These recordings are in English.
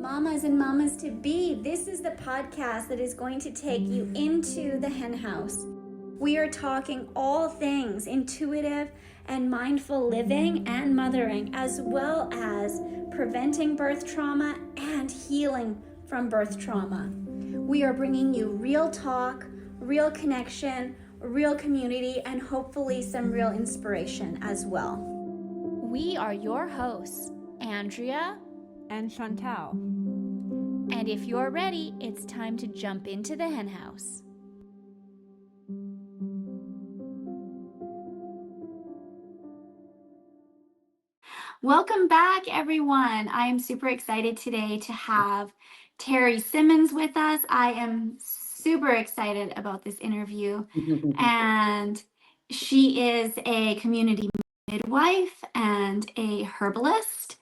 mamas and mamas to be. This is the podcast that is going to take you into the Hen House. We are talking all things intuitive and mindful living and mothering, as well as preventing birth trauma and healing from birth trauma. We are bringing you real talk, real connection, real community, and hopefully some real inspiration as well. We are your hosts, Andrea and Chantal. And if you're ready, it's time to jump into the Hen House. Welcome back, everyone. I am super excited today to have Terri Simmons with us. I am super excited about this interview. And she is a community midwife and a herbalist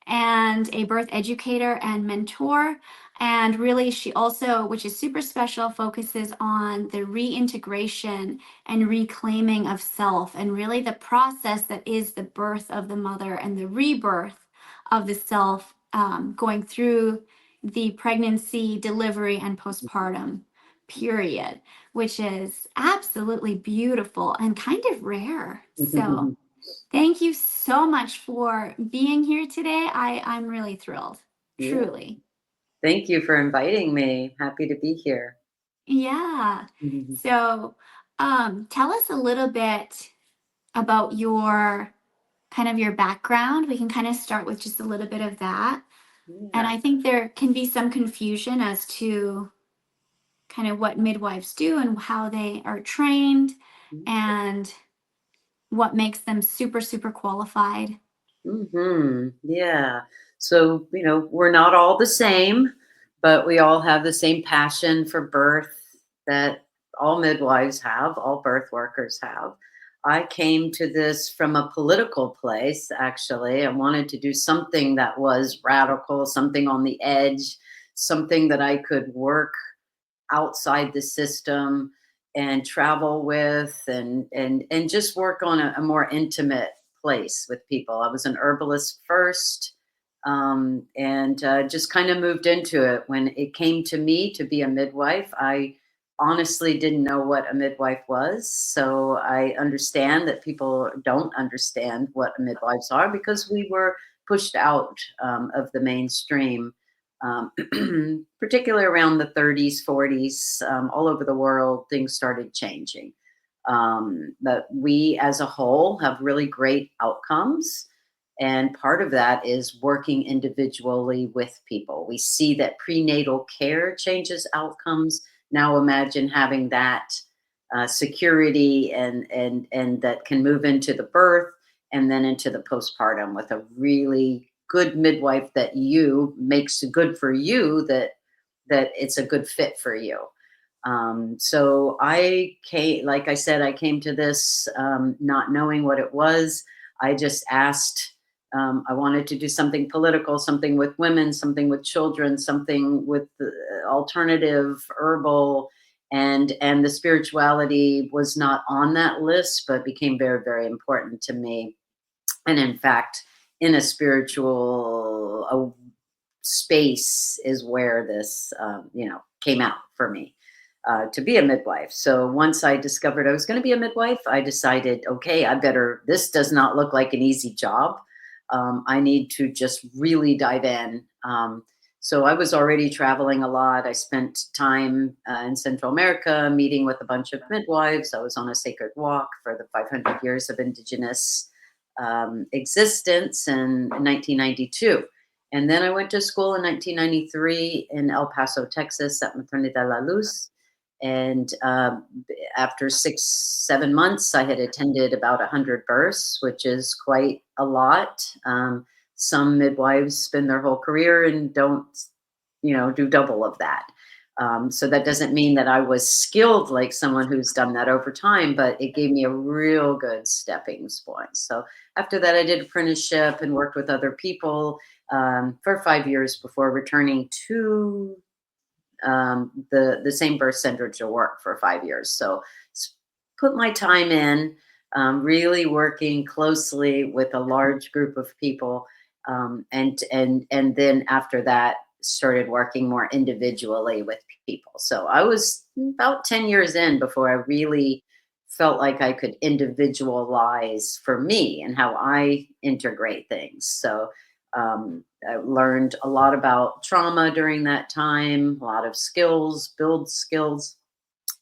and a birth educator and mentor. And really, she also, which is super special, focuses on the reintegration and reclaiming of self, and really the process that is the birth of the mother and the rebirth of the self, going through the pregnancy, delivery, and postpartum period, which is absolutely beautiful and kind of rare. So thank you so much for being here today. I'm really thrilled, truly. Thank you for inviting me. Happy to be here. Yeah. So tell us a little bit about your background. We can kind of start with just a little bit of that. Yeah. And I think there can be some confusion as to kind of what midwives do and how they are trained and what makes them super, super qualified. Yeah. So, we're not all the same, but we all have the same passion for birth that all midwives have, all birth workers have. I came to this from a political place, actually. I wanted to do something that was radical, something on the edge, something that I could work outside the system and travel with and just work on a more intimate place with people. I was an herbalist first, and just kind of moved into it. When it came to me to be a midwife, I honestly didn't know what a midwife was. So I understand that people don't understand what midwives are because we were pushed out of the mainstream. Particularly around the 30s, 40s, all over the world, things started changing. But we as a whole have really great outcomes. And part of that is working individually with people. We see that prenatal care changes outcomes. Now imagine having that security and that can move into the birth and then into the postpartum with a really good midwife that makes it good for you, that it's a good fit for you. So I came, like I said, I came to this not knowing what it was. I just asked, I wanted to do something political, something with women, something with children, something with alternative herbal, and the spirituality was not on that list, but became very, very important to me. And in fact, in a spiritual space is where this, came out for me to be a midwife. So once I discovered I was going to be a midwife, I decided, okay, this does not look like an easy job. I need to just really dive in. So I was already traveling a lot. I spent time in Central America meeting with a bunch of midwives. I was on a sacred walk for the 500 years of indigenous existence in 1992. And then I went to school in 1993 in El Paso, Texas at Maternidad La Luz. And after 6-7 months, I had attended about 100 births, which is quite a lot. Some midwives spend their whole career and don't, do double of that. So that doesn't mean that I was skilled like someone who's done that over time, but it gave me a real good stepping point. So after that, I did apprenticeship and worked with other people for 5 years before returning to the same birth center to work for 5 years. So put my time in, really working closely with a large group of people. And then after that, started working more individually with people. So I was about 10 years in before I really felt like I could individualize for me and how I integrate things. So I learned a lot about trauma during that time, a lot of skills, build skills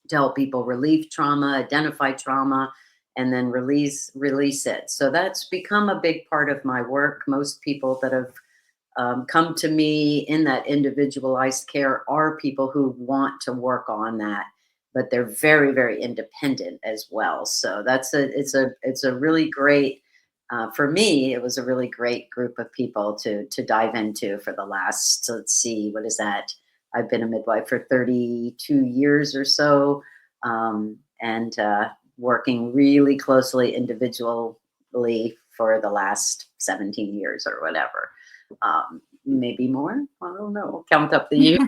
to help people relieve trauma, identify trauma, and then release it. So that's become a big part of my work. Most people that have come to me in that individualized care are people who want to work on that, but they're very, very independent as well. So it's a really great, for me, it was a really great group of people to dive into for the last, let's see, what is that? I've been a midwife for 32 years or so, and working really closely individually for the last 17 years or whatever. Maybe more. I don't know. Count up the years.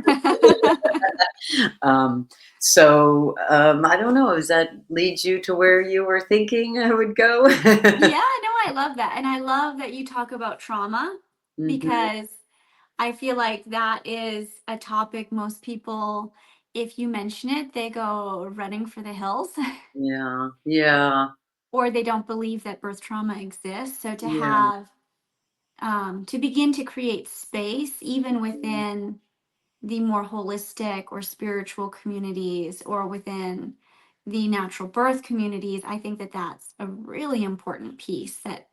I don't know. Does that lead you to where you were thinking I would go? Yeah, no, I love that. And I love that you talk about trauma Mhm. because I feel like that is a topic most people, if you mention it, they go running for the hills Yeah. Yeah. or they don't believe that birth trauma exists. So to Yeah. have, to begin to create space, even within the more holistic or spiritual communities or within the natural birth communities, I think that that's a really important piece that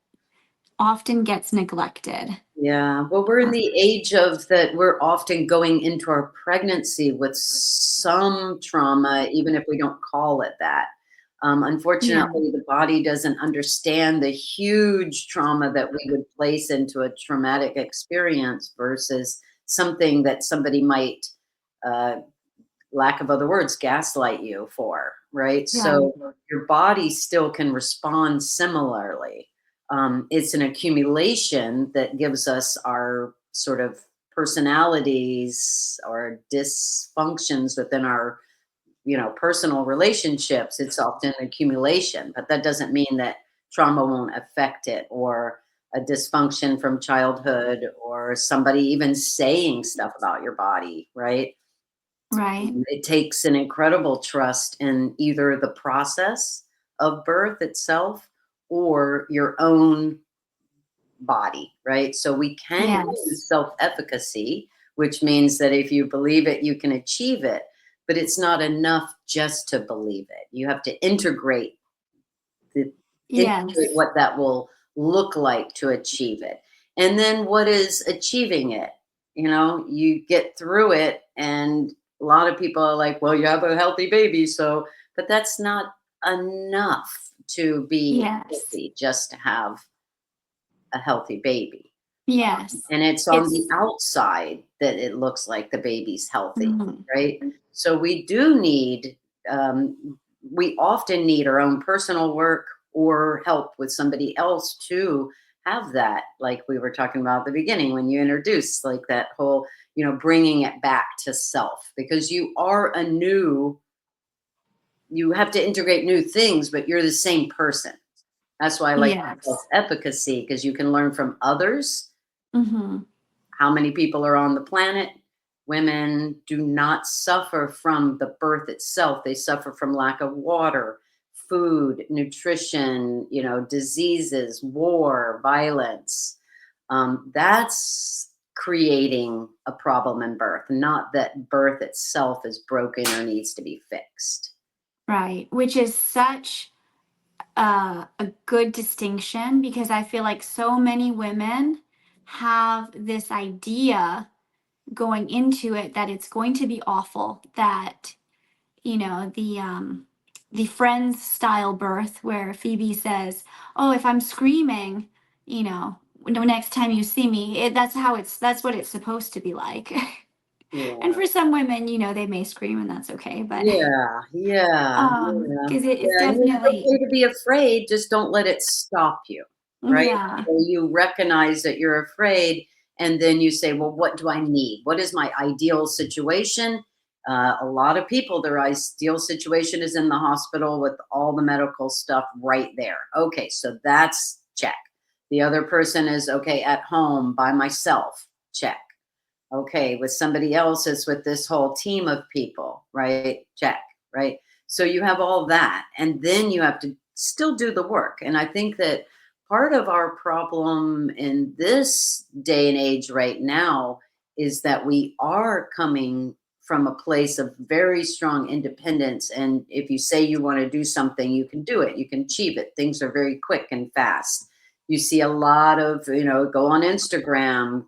often gets neglected. Yeah, well, we're in the age of that we're often going into our pregnancy with some trauma, even if we don't call it that. Yeah, Unfortunately, the body doesn't understand the huge trauma that we would place into a traumatic experience versus something that somebody might, uh, lack of other words, gaslight you for, right? yeah, So your body still can respond similarly. It's an accumulation that gives us our sort of personalities or dysfunctions within our, personal relationships. It's often accumulation, but that doesn't mean that trauma won't affect it, or a dysfunction from childhood, or somebody even saying stuff about your body, right? right. It takes an incredible trust in either the process of birth itself or your own body, right? So we can Yes. use self efficacy, which means that if you believe it, you can achieve it. But it's not enough just to believe it. You have to the, integrate Yes. what that will look like to achieve it. And then what is achieving it? You get through it, and a lot of people are like, well, you have a healthy baby. So, but that's not enough to be Yes. healthy, just to have a healthy baby. Yes. And it's on the It's outside that it looks like the baby's healthy, mhm. right? So um, we often need our own personal work or help with somebody else to have that, like we were talking about at the beginning when you introduced, like that whole, bringing it back to self, because you have to integrate new things, but you're the same person. That's why I like self Yes. efficacy, because you can learn from others. Hmm. How many people are on the planet? Women do not suffer from the birth itself. They suffer from lack of water, food, nutrition, diseases, war, violence. That's creating a problem in birth, not that birth itself is broken or needs to be fixed. Right. Which is such a good distinction because I feel like so many women have this idea going into it that it's going to be awful, that the Friends style birth where Phoebe says, "Oh, if I'm screaming, next time you see me, that's what it's supposed to be like." And Yeah. for some women, they may scream and that's okay, but Yeah, yeah, yeah, because it's yeah, and it's definitely, okay to be afraid, just don't let it stop you, right? yeah, So you recognize that you're afraid, and then you say, "Well, what do I need? What is my ideal situation?" A lot of people, their ideal situation is in the hospital with all the medical stuff right there. Okay, so that's check. The other person is, okay, at home by myself, check. Okay, with somebody else, it's with this whole team of people, right? Check, right? So you have all that, and then you have to still do the work. And I think that part of our problem in this day and age right now is that we are coming from a place of very strong independence. And if you say you want to do something, you can do it, you can achieve it. Things are very quick and fast. You see a lot of, go on Instagram,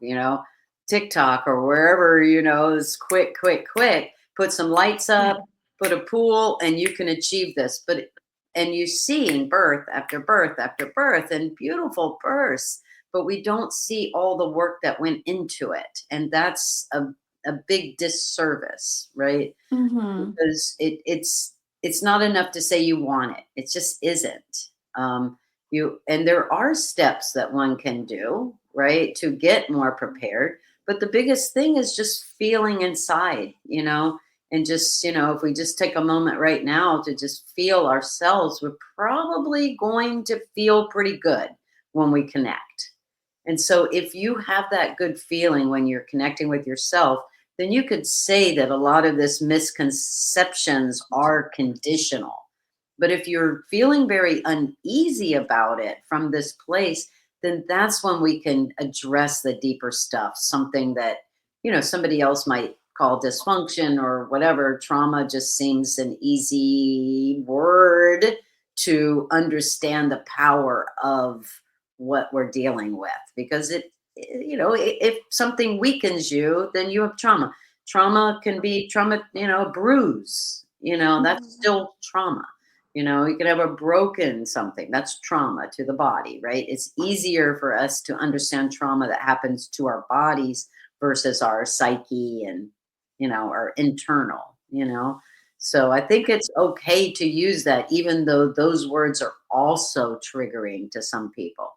TikTok or wherever, is quick, quick, quick. Put some lights Yeah. up, put a pool, and you can achieve this. And you see in birth after birth after birth and beautiful births, but we don't see all the work that went into it. And that's a big disservice, right? Mm-hmm. Because it's not enough to say you want it. It just isn't. And there are steps that one can do, right, to get more prepared. But the biggest thing is just feeling inside, and just, if we just take a moment right now to just feel ourselves, we're probably going to feel pretty good when we connect. And so if you have that good feeling when you're connecting with yourself, then you could say that a lot of this misconceptions are conditional. But if you're feeling very uneasy about it from this place, then that's when we can address the deeper stuff, something that, somebody else might call dysfunction or whatever. Trauma just seems an easy word to understand the power of what we're dealing with, because if something weakens you, then you have trauma. Trauma can be trauma, a bruise, that's Mm-hmm. still trauma. You can have a broken something, that's trauma to the body, right? It's easier for us to understand trauma that happens to our bodies versus our psyche and, our internal, So I think it's okay to use that, even though those words are also triggering to some people.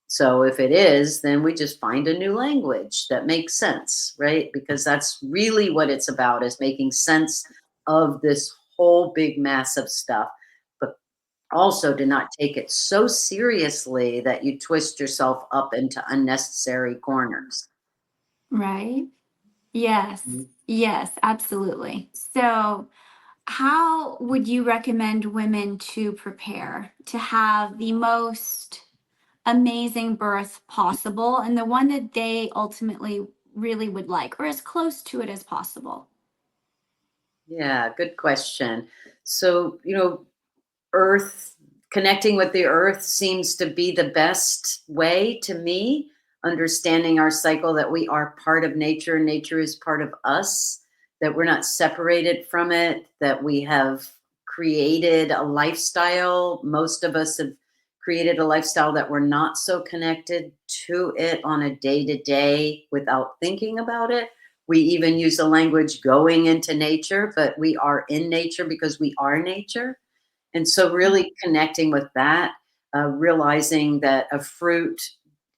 So if it is, then we just find a new language that makes sense, right? Because that's really what it's about, is making sense of this whole big massive stuff, but also to not take it so seriously that you twist yourself up into unnecessary corners. Right. Yes. Yes, absolutely. So, how would you recommend women to prepare to have the most amazing birth possible and the one that they ultimately really would like, or as close to it as possible? Yeah, good question. So, earth connecting with the earth seems to be the best way to me, understanding our cycle, that we are part of nature, nature is part of us, that we're not separated from it, that we have created a lifestyle. Most of us have created a lifestyle that we're not so connected to it on a day to day without thinking about it. We even use the language going into nature, but we are in nature because we are nature. And so, really connecting with that, realizing that a fruit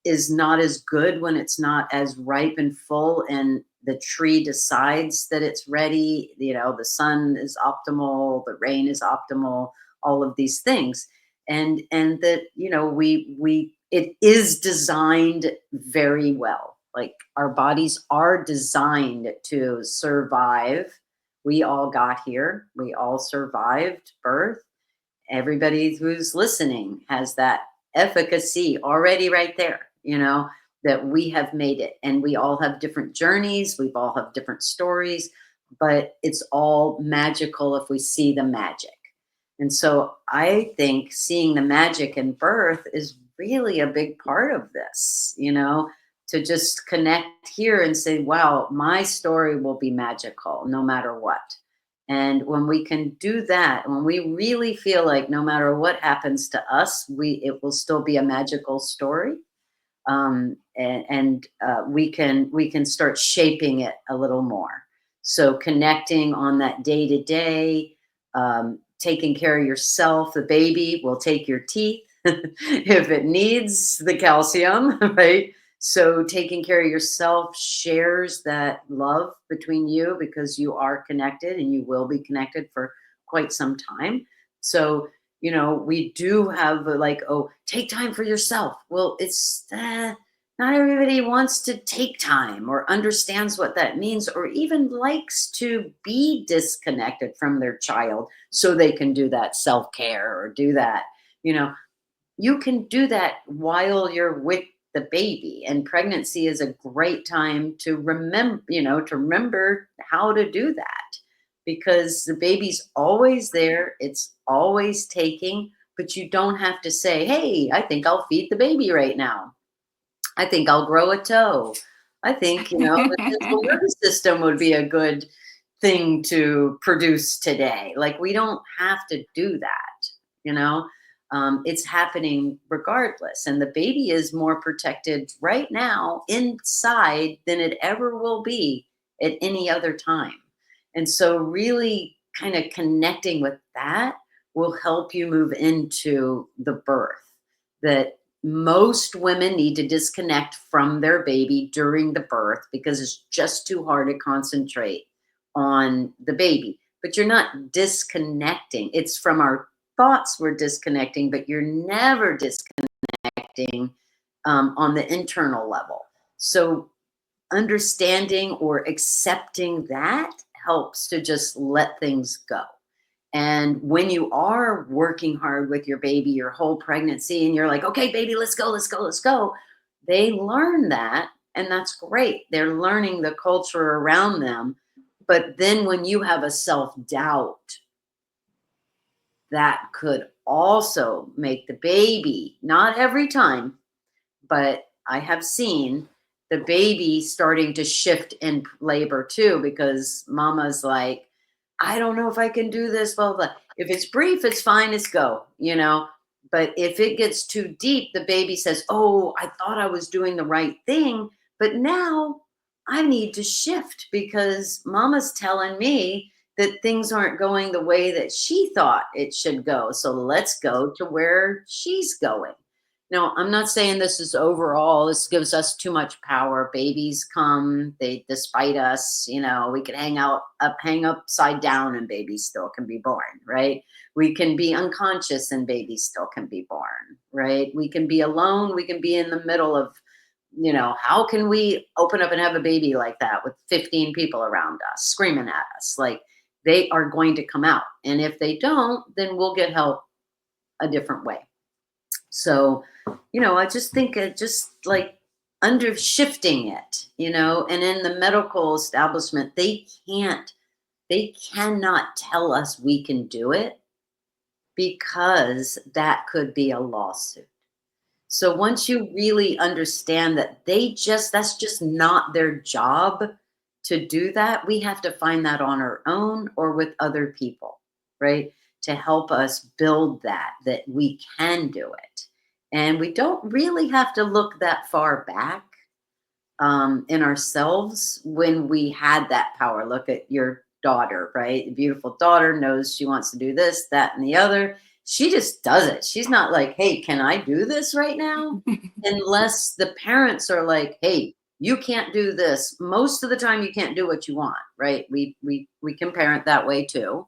is not as good when it's not as ripe and full, and the tree decides that it's ready. The sun is optimal, the rain is optimal, all of these things, and that we it is designed very well. Like, our bodies are designed to survive. We all got here. We all survived birth. Everybody who's listening has that efficacy already right there, that we have made it. And we all have different journeys, we've all have different stories, but it's all magical if we see the magic. And so I think seeing the magic in birth is really a big part of this, to just connect here and say, wow, my story will be magical no matter what. And when we can do that, when we really feel like no matter what happens to us, it will still be a magical story, and we can start shaping it a little more. So connecting on that day to day, taking care of yourself. The baby will take your teeth if it needs the calcium, right? So taking care of yourself shares that love between you, because you are connected and you will be connected for quite some time. So, we do have like, oh, take time for yourself. Well, it's not everybody wants to take time or understands what that means or even likes to be disconnected from their child so they can do that self-care or do that. You know, you can do that while you're with the baby, and pregnancy is a great time to remember, to remember how to do that, because the baby's always there. It's always taking, but you don't have to say, hey, I think I'll feed the baby right now. I think I'll grow a toe. I think, the central nervous system would be a good thing to produce today. Like, we don't have to do that, you know? It's happening regardless. And the baby is more protected right now inside than it ever will be at any other time. And so, really kind of connecting with that will help you move into the birth. That most women need to disconnect from their baby during the birth because it's just too hard to concentrate on the baby. But you're not disconnecting. It's from our thoughts we're disconnecting, but you're never disconnecting on the internal level. So understanding or accepting that helps to just let things go. And when you are working hard with your baby your whole pregnancy and you're like, okay, baby, let's go, let's go, let's go. They learn that, and that's great. They're learning the culture around them. But then when you have a self-doubt, that could also make the baby, not every time, but I have seen the baby starting to shift in labor too, because mama's like, I don't know if I can do this, blah, blah, blah. If it's brief, it's fine, it's go, But if it gets too deep, the baby says, oh, I thought I was doing the right thing, but now I need to shift because mama's telling me that things aren't going the way that she thought it should go. So let's go to where she's going. Now, I'm not saying this is overall, this gives us too much power. Babies come, they despite us, we can hang upside down and babies still can be born, right? We can be unconscious and babies still can be born, right? We can be alone, we can be in the middle of, how can we open up and have a baby like that with 15 people around us screaming at us? Like, they are going to come out. And if they don't, then we'll get help a different way. So, I just think it just like under shifting it, and in the medical establishment, they cannot tell us we can do it because that could be a lawsuit. So once you really understand that that's just not their job to do that, we have to find that on our own or with other people, right? To help us build that we can do it. And we don't really have to look that far back in ourselves when we had that power. Look at your daughter, right? The beautiful daughter knows she wants to do this, that, and the other. She just does it. She's not like, hey, can I do this right now? Unless the parents are like, hey, you can't do this. Most of the time you can't do what you want, right? We can parent that way too.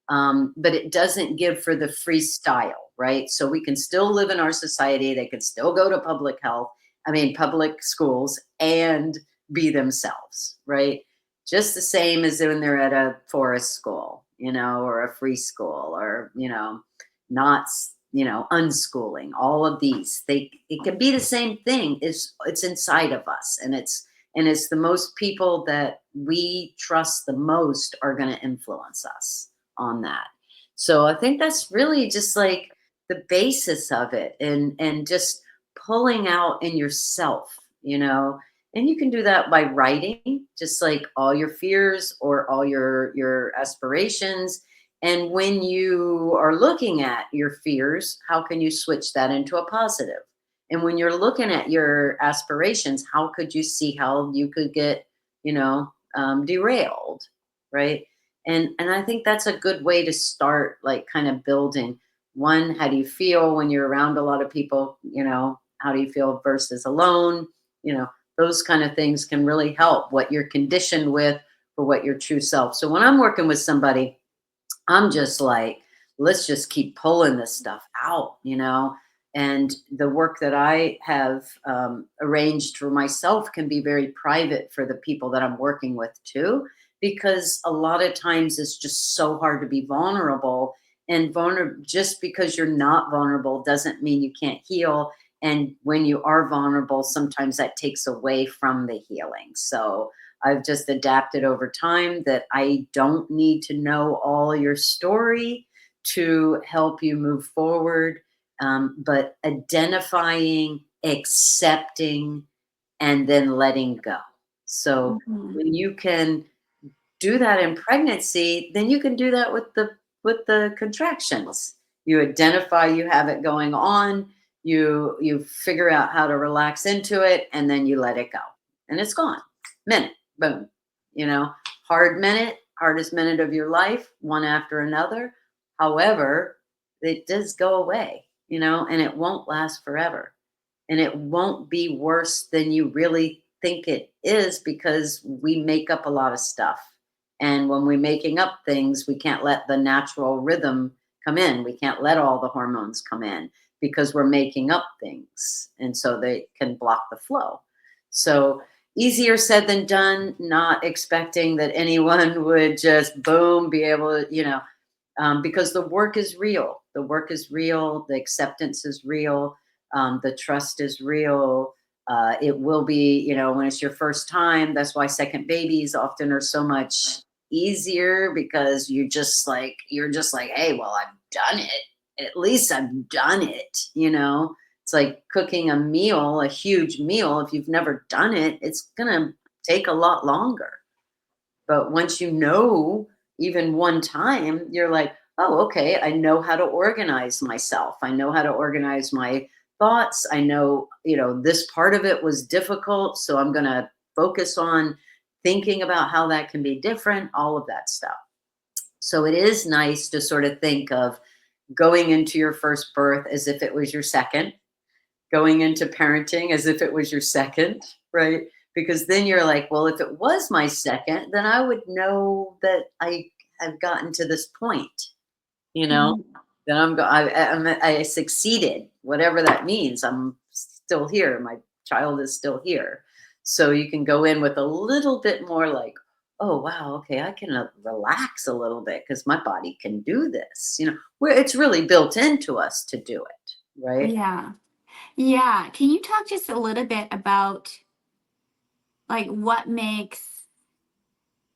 But it doesn't give for the freestyle, right? So we can still live in our society. They can still go to public schools and be themselves, right? Just the same as when they're at a forest school, or a free school, or, not, unschooling. All of these, it can be the same thing. It's inside of us, and it's the most people that we trust the most are going to influence us on that. So I think that's really just like the basis of it, and just pulling out in yourself, and you can do that by writing, just like all your fears or all your aspirations. And when you are looking at your fears, how can you switch that into a positive? And when you're looking at your aspirations, how could you see how you could get, derailed, right? And I think that's a good way to start, like kind of building. One, how do you feel when you're around a lot of people? How do you feel versus alone? Those kind of things can really help what you're conditioned with for what your true self. So when I'm working with somebody, I'm just like, let's just keep pulling this stuff out, And the work that I have arranged for myself can be very private for the people that I'm working with too, because a lot of times it's just so hard to be vulnerable. And just because you're not vulnerable doesn't mean you can't heal. And when you are vulnerable, sometimes that takes away from the healing. So I've just adapted over time that I don't need to know all your story to help you move forward, but identifying, accepting, and then letting go. So Mhm. when you can do that in pregnancy, then you can do that with the contractions. You identify you have it going on, you figure out how to relax into it, and then you let it go. And it's gone. Minute, boom. You know, hardest minute of your life, one after another. However, it does go away, and it won't last forever. And it won't be worse than you really think it is, because we make up a lot of stuff. And when we're making up things, we can't let the natural rhythm come in. We can't let all the hormones come in because we're making up things. And so they can block the flow. So easier said than done, not expecting that anyone would just boom, be able to, because the work is real. The work is real. The acceptance is real. The trust is real. It will be, when it's your first time. That's why second babies often are so much easier, because you're just like, hey, well, I've done it. At least I've done it. It's like cooking a meal, a huge meal. If you've never done it, it's gonna take a lot longer. But once even one time, you're like, oh, okay, I know how to organize myself. I know how to organize my thoughts. I know, this part of it was difficult. So I'm going to focus on thinking about how that can be different, all of that stuff. So it is nice to sort of think of going into your first birth as if it was your second, going into parenting as if it was your second, right? Because then you're like, well, if it was my second, then I would know that I have gotten to this point, you know, Mhm. then I succeeded, whatever that means. I'm still here. My child is still here. So you can go in with a little bit more like, oh, wow, okay, I can relax a little bit because my body can do this, where it's really built into us to do it, right? Yeah. Yeah. Can you talk just a little bit about like what makes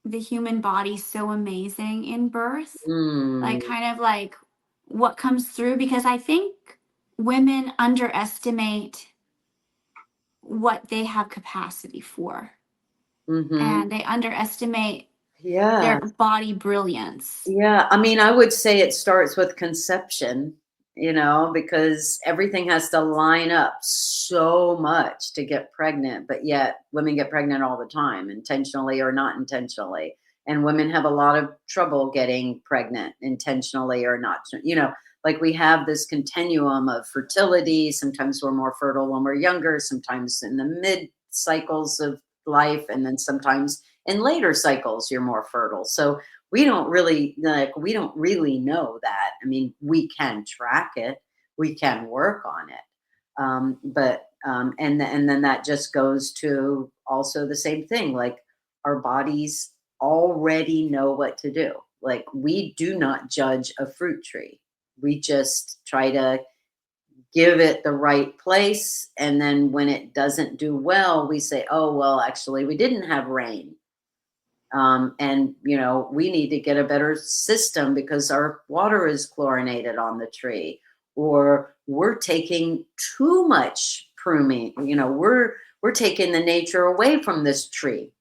the human body so amazing in birth? Mm. Like kind of like what comes through, because I think women underestimate what they have capacity for, Mhm. and they underestimate their Yeah. body brilliance. Yeah. I mean, I would say it starts with conception, because everything has to line up so much to get pregnant, but yet women get pregnant all the time, intentionally or not intentionally. And women have a lot of trouble getting pregnant, intentionally or not. Like we have this continuum of fertility. Sometimes we're more fertile when we're younger, sometimes in the mid cycles of life, and then sometimes in later cycles you're more fertile. So we don't really know that. I mean, we can track it, we can work on it, but and then that just goes to also the same thing. Like our bodies already know what to do. Like we do not judge a fruit tree. We just try to give it the right place, and then when it doesn't do well, we say, oh well, actually we didn't have rain, and we need to get a better system because our water is chlorinated on the tree, or we're taking too much pruning. We're taking the nature away from this tree.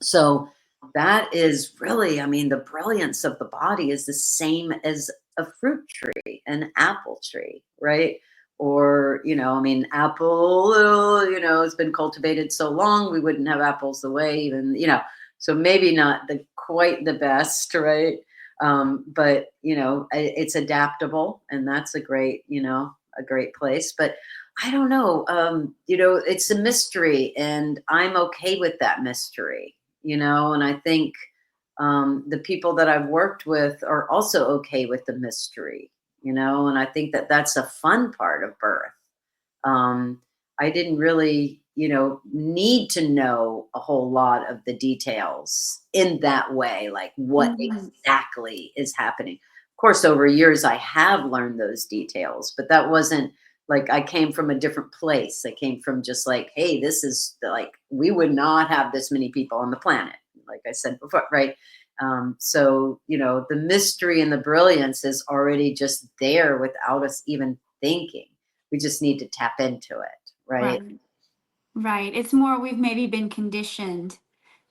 So that is really, I mean, the brilliance of the body is the same as a fruit tree, an apple tree, right? Or, I mean, apple, has been cultivated so long, we wouldn't have apples the way even, so maybe not quite the best, right? But, it's adaptable, and that's a great place. But I don't know, it's a mystery, and I'm okay with that mystery, and I think the people that I've worked with are also okay with the mystery, and I think that that's a fun part of birth. I didn't really, need to know a whole lot of the details in that way, like what Mhm. exactly is happening. Of course, over years, I have learned those details, but that wasn't like I came from a different place. I came from just like, hey, this is like, we would not have this many people on the planet, like I said before, right? So, the mystery and the brilliance is already just there without us even thinking. We just need to tap into it, right? Right. Right. It's more we've maybe been conditioned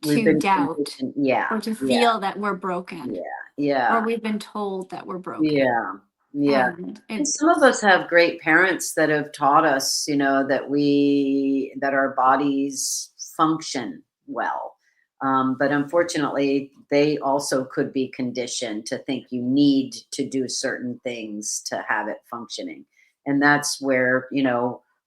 We've to been doubt conditioned. Yeah, or to yeah, feel that we're broken, yeah, or yeah, we've been told that we're broken. yeah, yeah. And And it some of us have great parents that have taught us, that our bodies function well. But unfortunately, they also could be conditioned to think you need to do certain things to have it functioning. And that's where,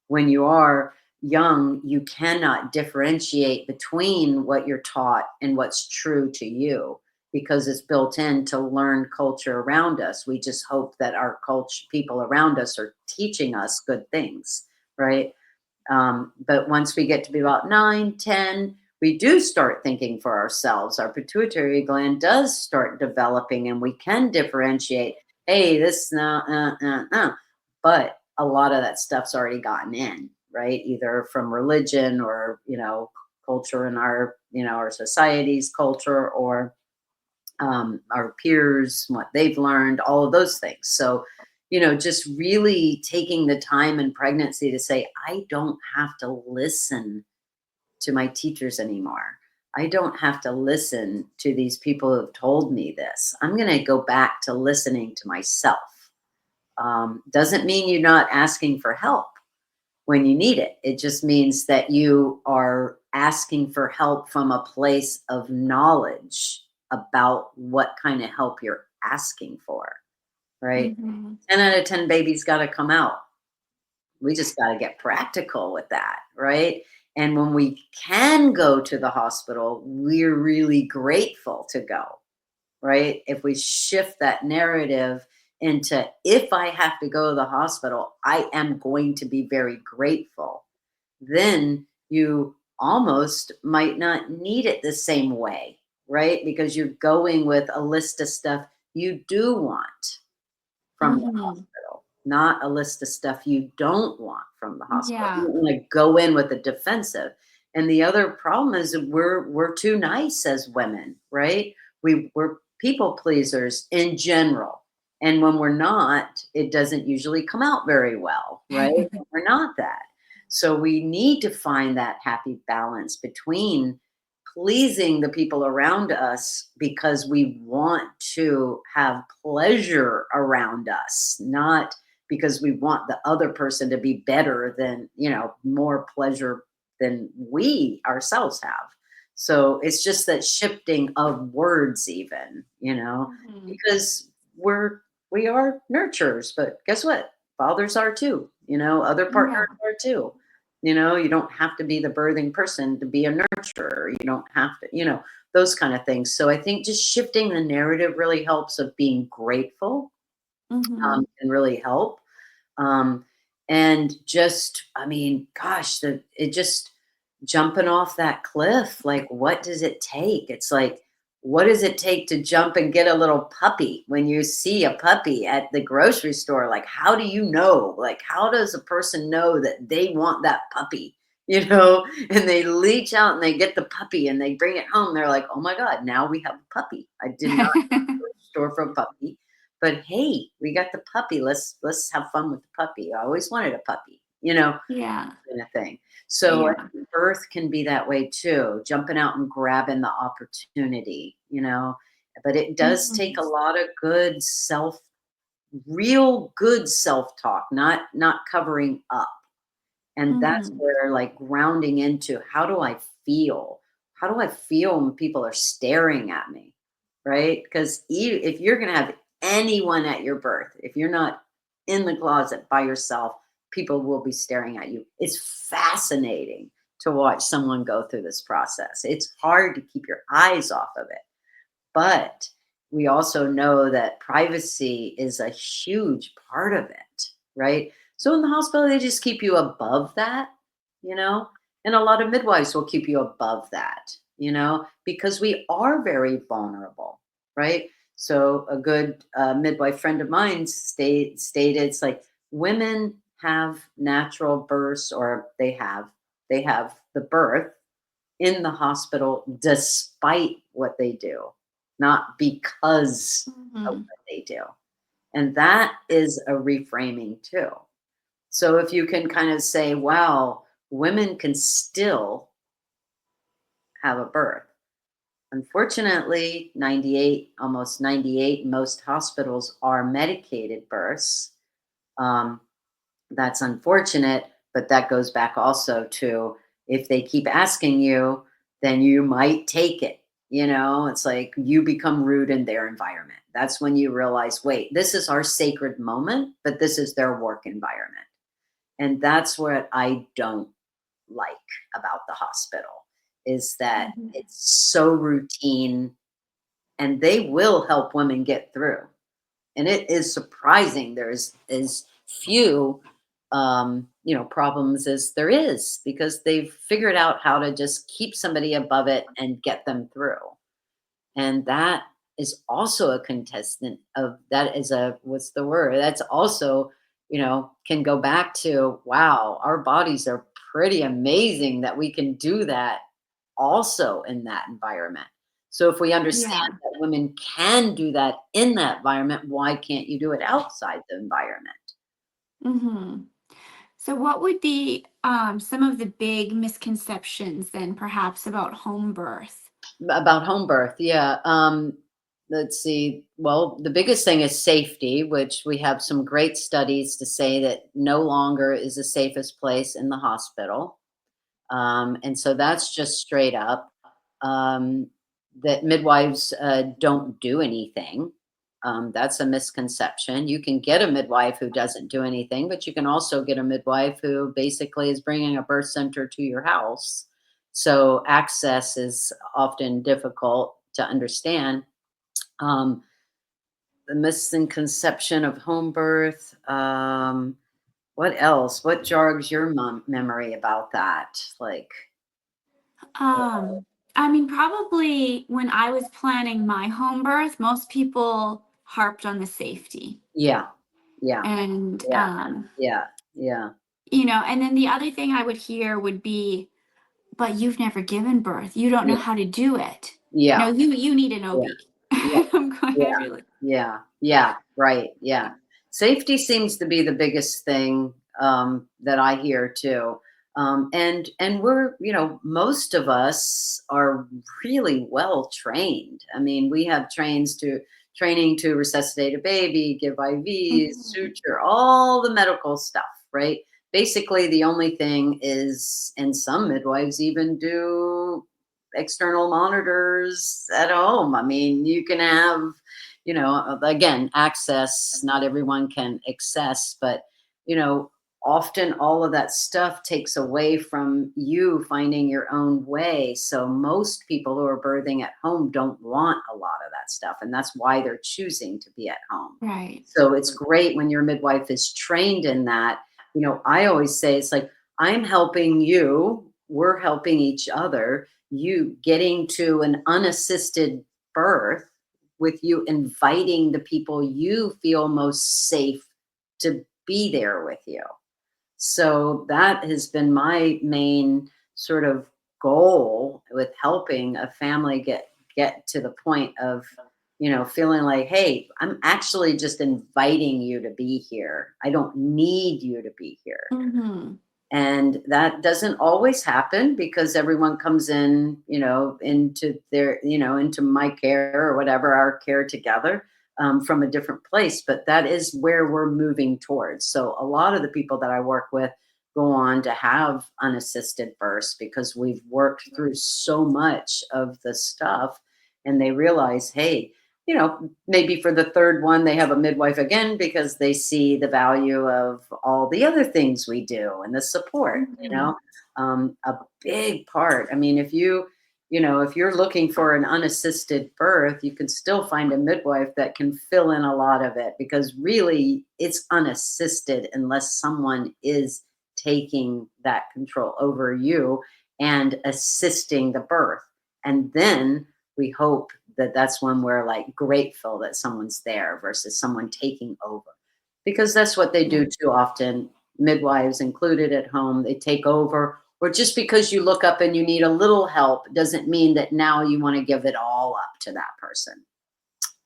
when you are young, you cannot differentiate between what you're taught and what's true to you because it's built into learned culture around us. We just hope that our culture, people around us, are teaching us good things, right? But once we get to be about 9, 10, we do start thinking for ourselves. Our pituitary gland does start developing, and we can differentiate. Hey, this no, but a lot of that stuff's already gotten in, right? Either from religion or culture in our society's culture, or our peers, what they've learned, all of those things. So, just really taking the time in pregnancy to say, I don't have to listen to my teachers anymore. I don't have to listen to these people who have told me this. I'm going to go back to listening to myself. Doesn't mean you're not asking for help when you need it. It just means that you are asking for help from a place of knowledge about what kind of help you're asking for, right? Mhm. 10 out of 10 babies got to come out. We just got to get practical with that, right? And when we can go to the hospital, we're really grateful to go, right? If we shift that narrative into, if I have to go to the hospital, I am going to be very grateful, then you almost might not need it the same way, right? Because you're going with a list of stuff you do want from the Mhm. hospital, not a list of stuff you don't want from the hospital. You Yeah. don't want to go in with a defensive. And the other problem is that we're too nice as women, right? We're people pleasers in general. And when we're not, it doesn't usually come out very well, right? We're not that. So we need to find that happy balance between pleasing the people around us because we want to have pleasure around us, not because we want the other person to be better than, more pleasure than we ourselves have. So it's just that shifting of words, even, Mhm. because we are nurturers, but guess what? Fathers are too, other Yeah. partners are too. You don't have to be the birthing person to be a nurturer. You don't have to, those kind of things. So I think just shifting the narrative really helps, of being grateful, Mhm. can really help. Um, and just, I mean, gosh, it just jumping off that cliff. Like, what does it take? It's like, what does it take to jump and get a little puppy when you see a puppy at the grocery store? Like, how do you know? Like, how does a person know that they want that puppy? And they reach out and they get the puppy and they bring it home. They're like, oh my God, now we have a puppy. I did not go to the store for a puppy. But hey, we got the puppy. Let's have fun with the puppy. I always wanted a puppy, Yeah. kind of thing. So I Yeah. think birth can be that way too, jumping out and grabbing the opportunity, But it does take Mhm. a lot of real good self-talk, not covering up. And that's Mhm. where, like, grounding into, how do I feel? How do I feel when people are staring at me? Right? Because if you're going to have anyone at your birth, if you're not in the closet by yourself, people will be staring at you. It's fascinating to watch someone go through this process. It's hard to keep your eyes off of it, but we also know that privacy is a huge part of it, right? So in the hospital, they just keep you above that, you know, and a lot of midwives will keep you above that, because we are very vulnerable, right? So a good midwife friend of mine stated it's like women have natural births, or they have the birth in the hospital despite what they do, not because of Mhm. what they do. And that is a reframing too. So if you can kind of say, wow, women can still have a birth. Unfortunately, 98, almost 98, most hospitals are medicated births. Um, That's unfortunate, but that goes back also to, if they keep asking you, then you might take it. It's like you become rude in their environment. That's when you realize, wait, this is our sacred moment, but this is their work environment. And that's what I don't like about the hospital, is that Mhm. it's so routine, and they will help women get through. And it is surprising there's as few problems as there is, because they've figured out how to just keep somebody above it and get them through. And that is also a contestant of that, is a, what's the word, that's also, can go back to, wow, our bodies are pretty amazing that we can do that also in that environment. So if we understand Yeah. that women can do that in that environment, why can't you do it outside the environment? Hmm. So, what would be some of the big misconceptions then, perhaps, about home birth? About home birth, yeah. Let's see. Well, the biggest thing is safety, which we have some great studies to say that no longer is the safest place in the hospital. And so that's just straight up, um, that midwives don't do anything. That's a misconception. You can get a midwife who doesn't do anything, but you can also get a midwife who basically is bringing a birth center to your house. So access is often difficult to understand. Um, the misconception of home birth. What else? What jogs your memory about that? Like, Um, I mean, probably when I was planning my home birth, most people harped on the safety. yeah, yeah, And, yeah, yeah, yeah, and then the other thing I would hear would be, but you've never given birth. You don't know yeah, how to do it. yeah, You need an yeah, OB. yeah, I'm going yeah, to be like, yeah, right, yeah. Safety seems to be the biggest thing that I hear too. And we're, most of us are really well trained. I mean, we have training to resuscitate a baby, give IVs, mhm, suture, all the medical stuff, right? Basically, the only thing is, and some midwives even do external monitors at home. I mean, you can have, again, access, not everyone can access, but, you know, often all of that stuff takes away from you finding your own way. So most people who are birthing at home don't want a lot of that stuff. And that's why they're choosing to be at home. right. So it's great when your midwife is trained in that. I always say it's like, I'm helping you, we're helping each other, you getting to an unassisted birth, with you inviting the people you feel most safe to be there with you. So that has been my main sort of goal with helping a family get to the point of, feeling like, hey, I'm actually just inviting you to be here. I don't need you to be here. Hmm. And that doesn't always happen, because everyone comes in, into my care, or whatever, our care together, from a different place. But that is where we're moving towards. So a lot of the people that I work with go on to have unassisted births, because we've worked through so much of the stuff, and they realize, hey, maybe for the third one, they have a midwife again, because they see the value of all the other things we do and the support, Hmm. a big part. I mean, if you if you're looking for an unassisted birth, you can still find a midwife that can fill in a lot of it, because really it's unassisted unless someone is taking that control over you and assisting the birth. And then we hope that that's when we're like grateful that someone's there versus someone taking over, because that's what they do too often. Midwives included at home, they take over. Or just because you look up and you need a little help doesn't mean that now you want to give it all up to that person.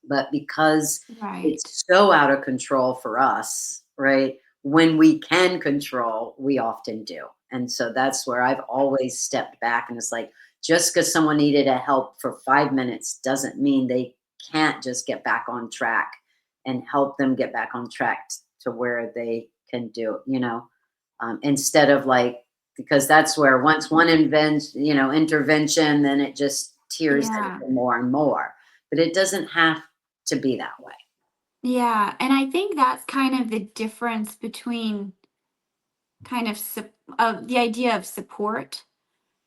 But because Right. it's so out of control for us, right? When we can control, we often do. And so that's where I've always stepped back, and it's like, just because someone needed a help for 5 minutes doesn't mean they can't just get back on track, and help them get back on track to where they can do, instead of like, because that's where once one intervention, then it just tears Yeah. into more and more. But it doesn't have to be that way. Yeah. And I think that's kind of the difference between kind of the idea of support,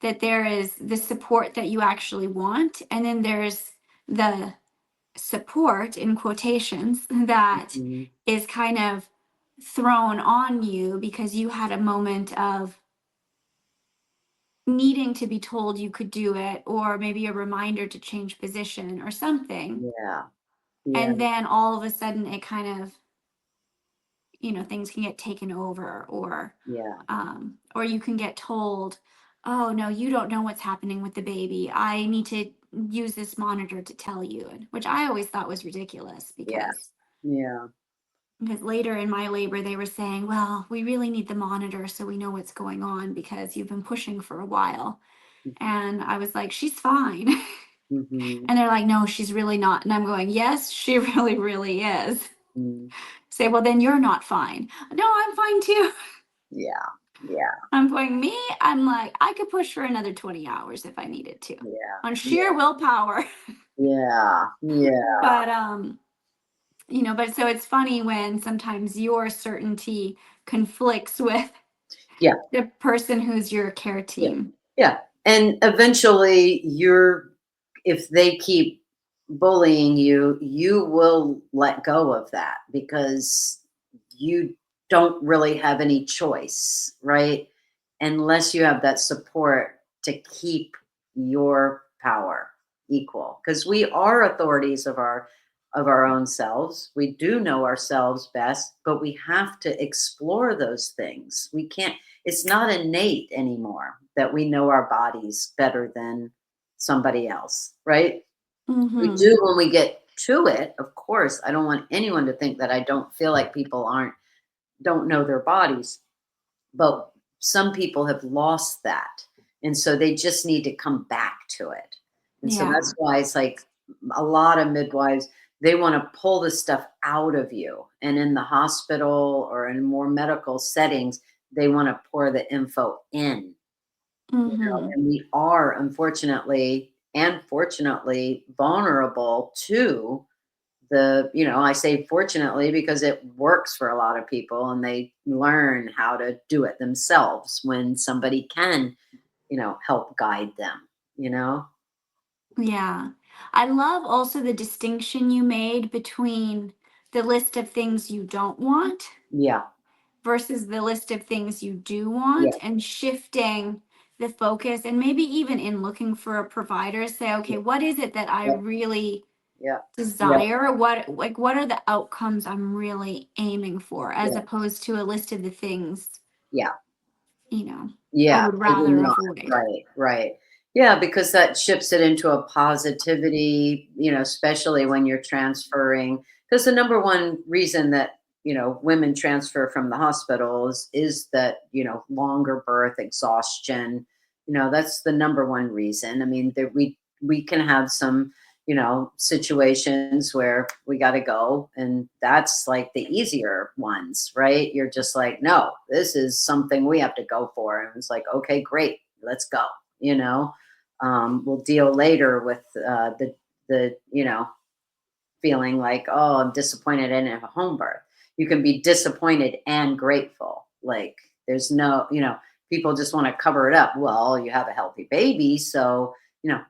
that there is the support that you actually want, and then there's the support in quotations that Mhm. is kind of thrown on you because you had a moment of needing to be told you could do it, or maybe a reminder to change position or something. Yeah. Yeah. And then all of a sudden it kind of, things can get taken over, Yeah. or you can get told, oh no, you don't know what's happening with the baby, I need to use this monitor to tell you, which I always thought was ridiculous, Yeah. Yeah. because later in my labor they were saying, well, we really need the monitor so we know what's going on because you've been pushing for a while. And I was like, she's fine. Mm-hmm. And they're like, no, she's really not. And I'm going, yes, she really, really is. Mm. Say, well, then you're not fine. No, I'm fine too. Yeah. Yeah. I'm going, me, I'm like, I could push for another 20 hours if I needed to Yeah. on Yeah. sheer willpower. Yeah. Yeah. But, but so it's funny when sometimes your certainty conflicts with Yeah. the person who's your care Yeah. team. Yeah. And eventually if they keep bullying you, you will let go of that, because you don't really have any choice, right? Unless you have that support to keep your power equal. Because we are authorities of our own selves. We do know ourselves best, but we have to explore those things. We can't, it's not innate anymore that we know our bodies better than somebody else, right? We Mm-hmm. do when we get to it, of course. I don't want anyone to think that I don't feel like people don't know their bodies, but some people have lost that. And so they just need to come back to it. And so Yeah. that's why it's like a lot of midwives, they want to pull the stuff out of you. And in the hospital or in more medical settings, they want to pour the info in. Mm-hmm. And we are, unfortunately and fortunately, vulnerable to I say fortunately because it works for a lot of people, and they learn how to do it themselves when somebody can, help guide them, Yeah. I love also the distinction you made between the list of things you don't want Yeah. versus the list of things you do Yeah. want, and shifting the focus, and maybe even in looking for a provider, say, okay, Yeah. what is it that I Yeah. really Yeah. Yeah. desire? What are the outcomes I'm really aiming for, as Yeah. opposed to a list of the things, Yeah. you know, I Yeah, would maybe rather not. avoid. Right, right. Yeah, because that shifts it into a positivity, especially when you're transferring. Because the number one reason that, women transfer from the hospitals is that, longer birth, exhaustion. That's the number one reason. I mean, we can have some, situations where we got to go, and that's like the easier ones, right? You're just like, no, this is something we have to go for, and it's like, okay, great, let's go. We'll deal later with the feeling like, oh, I'm disappointed I didn't have a home birth. You can be disappointed and grateful. Like, there's no, people just want to cover it up. Well, you have a healthy baby, so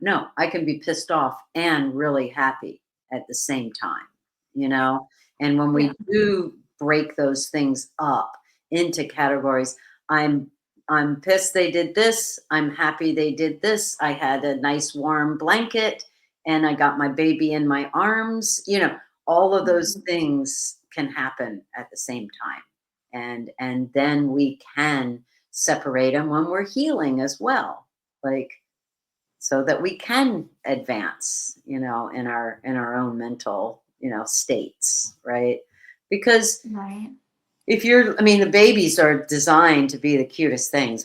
No, I can be pissed off and really happy at the same time, you know? And when Yeah. we do break those things up into categories, I'm I'm pissed they did this. I'm happy they did this. I had a nice warm blanket and I got my baby in my arms. All of those Mhm. things can happen at the same time. And then we can separate them when we're healing as well. Like, so that we can advance, in our own mental, states, right? Because Right. the babies are designed to be the cutest things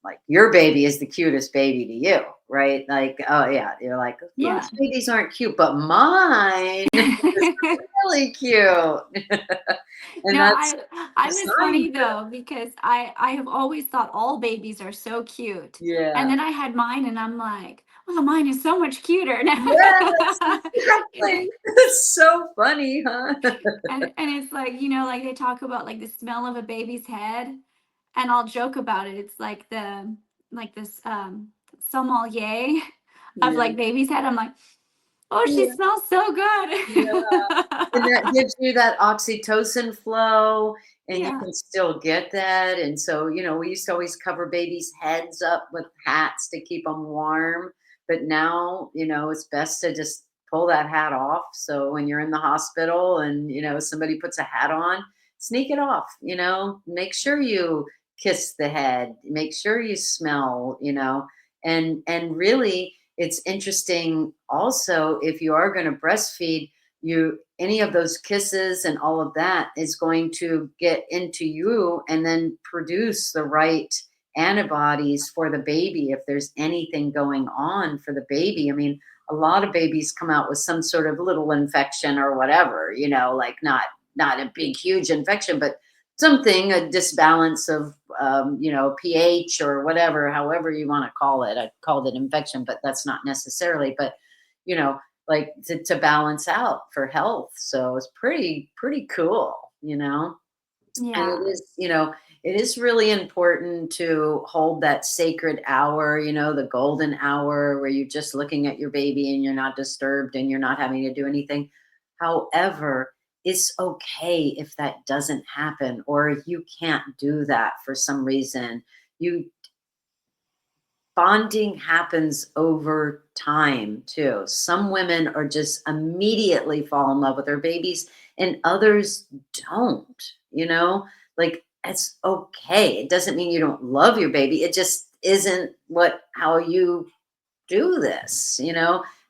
like your baby is the cutest baby to you, right? Like, oh yeah, you're like, Yeah. most babies aren't cute, but mine is really cute. And No, that's I was designed funny for though because I have always thought all babies are so cute. And yeah. then I had mine and I'm like, well, mine is so much cuter. Yes, exactly. It's so funny, huh? And it's like, like they talk about like the smell of a baby's head, and I'll joke about it. It's like this sommelier of Yeah. like baby's head. I'm like, oh, she Yeah. smells so Yeah. And that good. gives you that oxytocin flow, and you Yeah. can still get that. And so, we used to always cover babies' heads up with hats to keep them warm. But now, it's best to just pull that hat off. So when you're in the hospital and, somebody puts a hat on, sneak it off, make sure you kiss the head, make sure you smell, and really it's interesting also if you are going to breastfeed you any of those kisses and all of that is going to get into you and then produce the right antibodies for the baby if there's anything going on for the baby. A lot of babies come out with some sort of little infection or whatever, like not a big huge infection, but something, a disbalance of pH or whatever, however you want to call it. I called it infection, but that's not necessarily, but you know like to balance out for health. So it's pretty cool, and Yeah. it is really important to hold that sacred hour, the golden hour where you're just looking at your baby and you're not disturbed and you're not having to do anything. However, it's okay if that doesn't happen or if you can't do that for some reason. You Bonding happens over time too. Some women are just immediately fall in love with their babies and others don't, like it's okay. It doesn't mean you don't love your baby. It just isn't how you do this,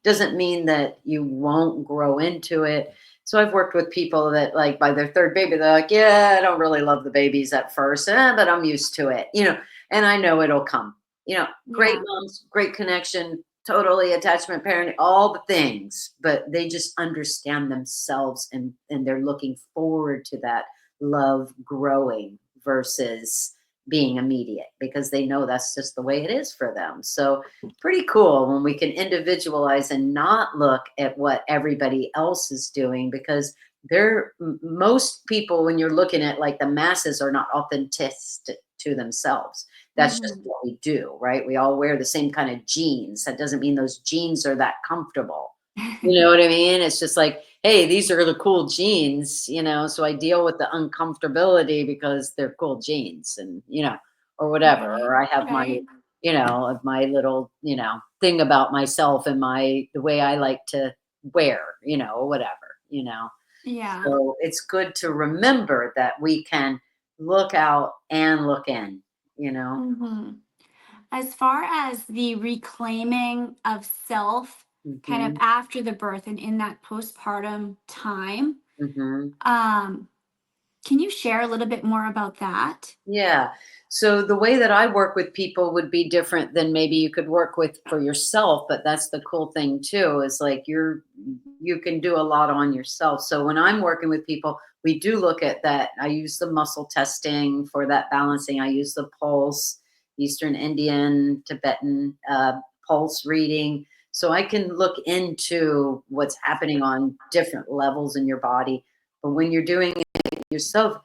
doesn't mean that you won't grow into it. So I've worked with people that like by their third baby, they're like, yeah, I don't really love the babies at first, but I'm used to it, and I know it'll come, great Yeah. moms, great connection, totally attachment parenting, all the things, but they just understand themselves and they're looking forward to that love growing versus being immediate because they know that's just the way it is for them. So pretty cool when we can individualize and not look at what everybody else is doing because most people when you're looking at like the masses are not authentic to themselves. That's just Hmm. what we do, right? We all wear the same kind of jeans. That doesn't mean those jeans are that comfortable. You know what I mean? It's just like, hey, these are the cool jeans, so I deal with the uncomfortability because they're cool jeans and, or whatever. Right. Or I have my, Right. of my little, thing about myself and the way I like to wear, or whatever, Yeah. So it's good to remember that we can look out and look in, you know? Hmm. As far as the reclaiming of self, kind of Mhm, after the birth and in that postpartum time, mhm. um, can you share a little bit more about that? Yeah. So the way that I work with people would be different than maybe you could work with for yourself, but that's the cool thing too is like you can do a lot on yourself. So when I'm working with people, we do look at that. I use the muscle testing for that balancing. I use the pulse, Eastern Indian, Tibetan pulse reading. So I can look into what's happening on different levels in your body. But when you're doing it yourself,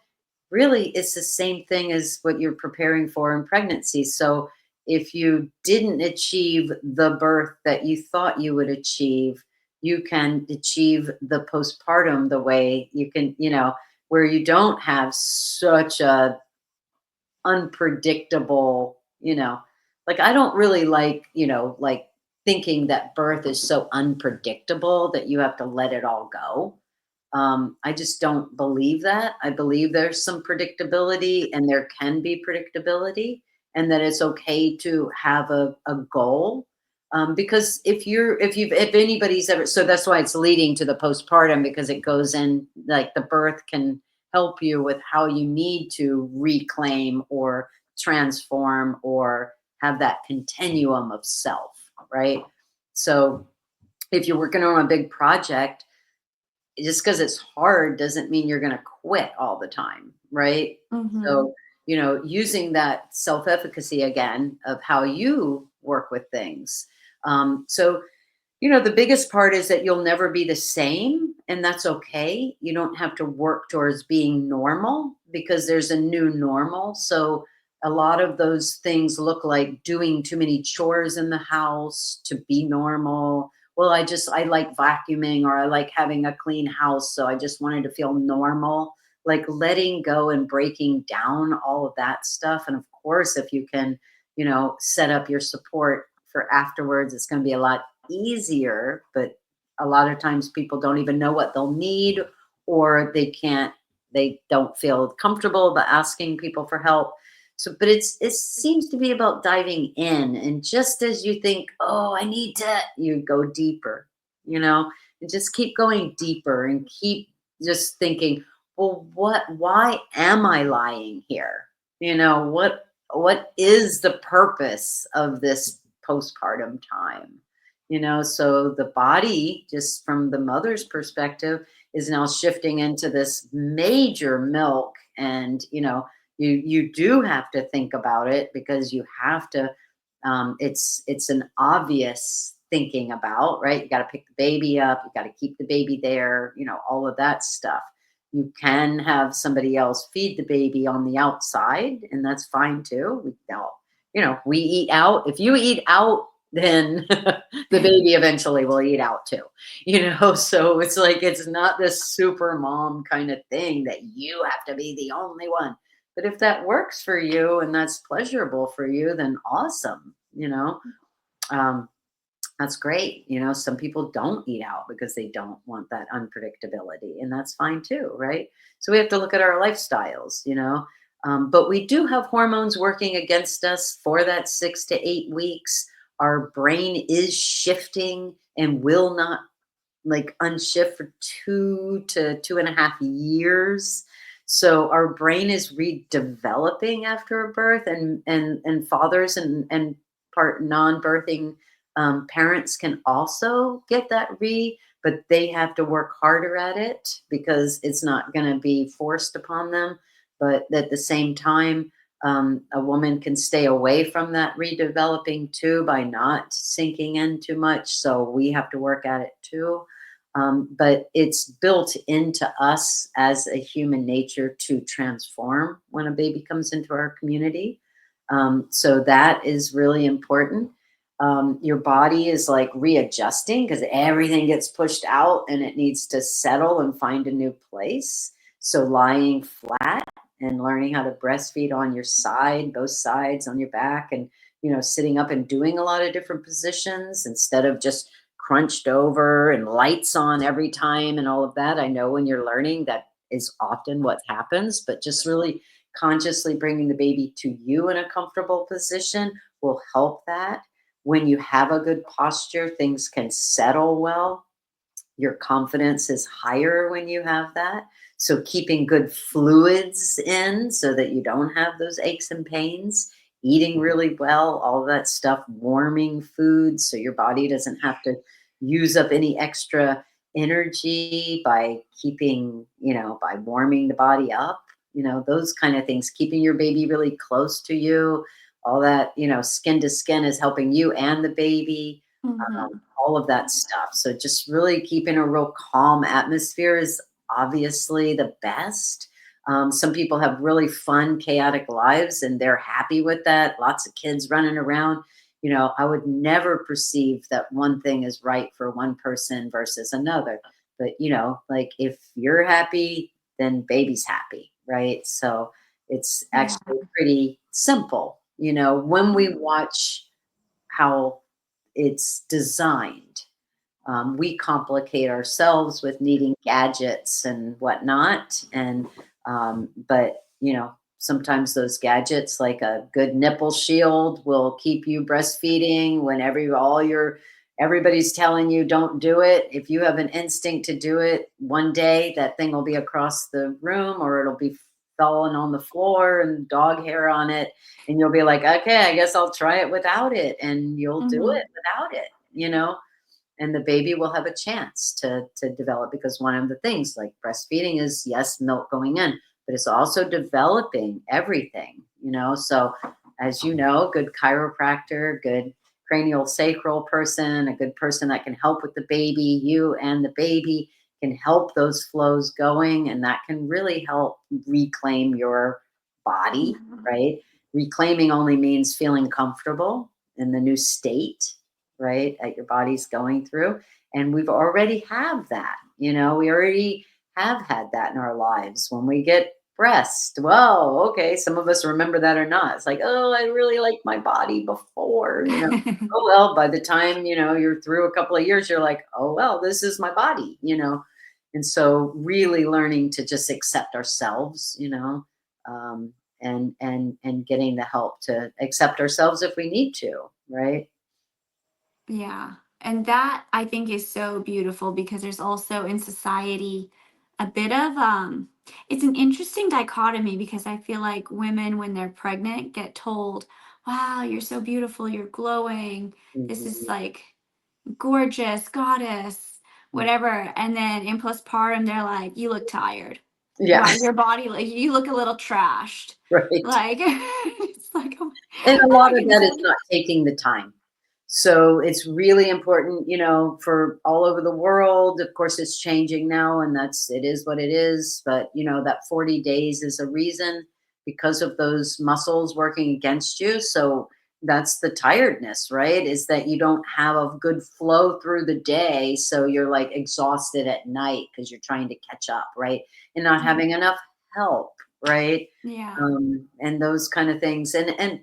really it's the same thing as what you're preparing for in pregnancy. So if you didn't achieve the birth that you thought you would achieve, you can achieve the postpartum the way you can, where you don't have such a unpredictable, like I don't really like, like thinking that birth is so unpredictable that you have to let it all go. I just don't believe that. I believe there's some predictability and there can be predictability, and that it's okay to have a goal. Because if anybody's ever, so that's why it's leading to the postpartum, because it goes in, like the birth can help you with how you need to reclaim or transform or have that continuum of self, right? So if you're working on a big project, just because it's hard doesn't mean you're going to quit all the time, right? Mm-hmm. So, using that self-efficacy again of how you work with things. So, the biggest part is that you'll never be the same, and that's okay. You don't have to work towards being normal, because there's a new normal. So a lot of those things look like doing too many chores in the house to be normal. Well, I like vacuuming, or I like having a clean house, so I just wanted to feel normal. Like letting go and breaking down all of that stuff. And of course, if you can, set up your support for afterwards, it's going to be a lot easier. But a lot of times people don't even know what they'll need, or they don't feel comfortable about asking people for help. So, but it seems to be about diving in, and just as you think, oh, I need to, you go deeper, and just keep going deeper and keep just thinking, well, why am I lying here? What is the purpose of this postpartum time? So the body, just from the mother's perspective, is now shifting into this major milk. And you do have to think about it, because you have to, it's an obvious thinking about, right? You got to pick the baby up, you got to keep the baby there, all of that stuff. You can have somebody else feed the baby on the outside, and that's fine too. We eat out. If you eat out, then the baby eventually will eat out too. So it's like, it's not this super mom kind of thing that you have to be the only one. But if that works for you and that's pleasurable for you, then awesome. Um, that's great. Some people don't eat out because they don't want that unpredictability, and that's fine too, right? So we have to look at our lifestyles, but we do have hormones working against us for that 6 to 8 weeks. Our brain is shifting and will not like unshift for 2 to 2.5 years. So our brain is redeveloping after a birth, and fathers and part non-birthing parents can also get that but they have to work harder at it, because it's not going to be forced upon them. But at the same time, a woman can stay away from that redeveloping too by not sinking in too much. So we have to work at it too. But it's built into us as a human nature to transform when a baby comes into our community. So that is really important. Your body is like readjusting, because everything gets pushed out and it needs to settle and find a new place. So lying flat and learning how to breastfeed on your side, both sides on your back, and sitting up and doing a lot of different positions instead of just crunched over and lights on every time and all of that. I know when you're learning, that is often what happens, but just really consciously bringing the baby to you in a comfortable position will help that. When you have a good posture, things can settle well. Your confidence is higher when you have that. So keeping good fluids in so that you don't have those aches and pains, eating really well, all that stuff, warming foods so your body doesn't have to use up any extra energy by keeping, by warming the body up, those kind of things, keeping your baby really close to you, all that, skin to skin is helping you and the baby. Mm-hmm. All of that stuff. So just really keeping a real calm atmosphere is obviously the best. Some people have really fun, chaotic lives and they're happy with that. Lots of kids running around. I would never perceive that one thing is right for one person versus another. But, like if you're happy, then baby's happy, right? So it's Yeah. actually pretty simple, when we watch how it's designed. We complicate ourselves with needing gadgets and whatnot. But sometimes those gadgets, like a good nipple shield, will keep you breastfeeding when everybody's telling you don't do it. If you have an instinct to do it, one day that thing will be across the room, or it'll be falling on the floor and dog hair on it, and you'll be like, okay, I guess I'll try it without it, and you'll do Hmm. it without it. And the baby will have a chance to develop, because one of the things, like breastfeeding, is, yes, milk going in, but it's also developing everything. So as you know, good chiropractor, good cranial sacral person, a good person that can help with the baby, you and the baby can help those flows going, and that can really help reclaim your body, Yeah. right? Reclaiming only means feeling comfortable in the new state, right, that your body's going through. And we've already have that. We already have had that in our lives. When we get breast, well, okay, some of us remember that or not. It's like, oh, I really liked my body before. Oh well, by the time you're through a couple of years, you're like, oh well, this is my body. And so really learning to just accept ourselves, um, and getting the help to accept ourselves if we need to, right? Yeah. And that I think is so beautiful because there's also in society a bit of it's an interesting dichotomy because I feel like women when they're pregnant get told, "Wow, you're so beautiful, you're glowing. This is Mhm. like gorgeous, goddess, Mm. whatever." And then in postpartum they're like, "You look tired. Wow, Yes, your body like you look a little trashed." right. Like it's like, "Oh, And a oh lot my of goodness." that is not taking the time. So it's really important, for all over the world. Of course, it's changing now, and it is what it is. But, that 40 days is a reason, because of those muscles working against you. So that's the tiredness, right? Is that you don't have a good flow through the day. So you're like exhausted at night because you're trying to catch up, right? And not having enough help, right? Yeah. And those kind of things.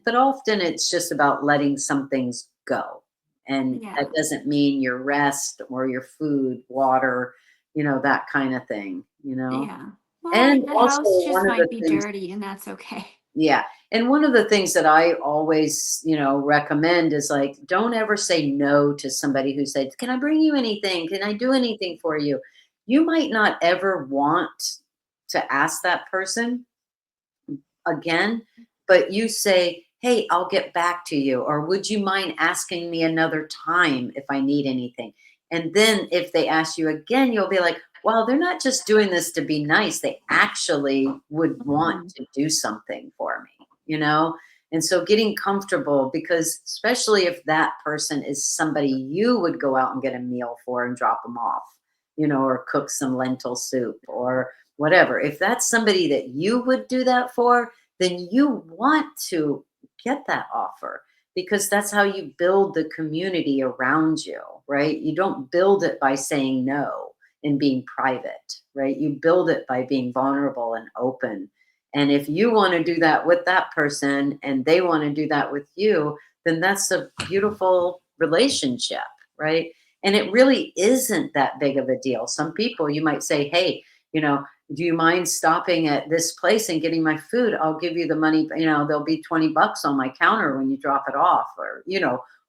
But often it's just about letting some things go. And Yeah. that doesn't mean your rest or your food, water, that kind of thing. Yeah. Well, And the also house just one of the might be things, dirty, and that's okay. yeah. And one of the things that I always, recommend is, like, don't ever say no to somebody who said, can I bring you anything? Can I do anything for you? You might not ever want to ask that person again, but you say, hey, I'll get back to you. Or would you mind asking me another time if I need anything? And then if they ask you again, you'll be like, well, they're not just doing this to be nice. They actually would want Mhm. to do something for me? And so getting comfortable, because especially if that person is somebody you would go out and get a meal for and drop them off, or cook some lentil soup or whatever. If that's somebody that you would do that for, then you want to get that offer, because that's how you build the community around you, right? You don't build it by saying no and being private, right? You build it by being vulnerable and open. And if you want to do that with that person and they want to do that with you, then that's a beautiful relationship, right? And it really isn't that big of a deal. Some people, you might say, hey, do you mind stopping at this place and getting my food? I'll give you the money. There'll be 20 bucks on my counter when you drop it off, or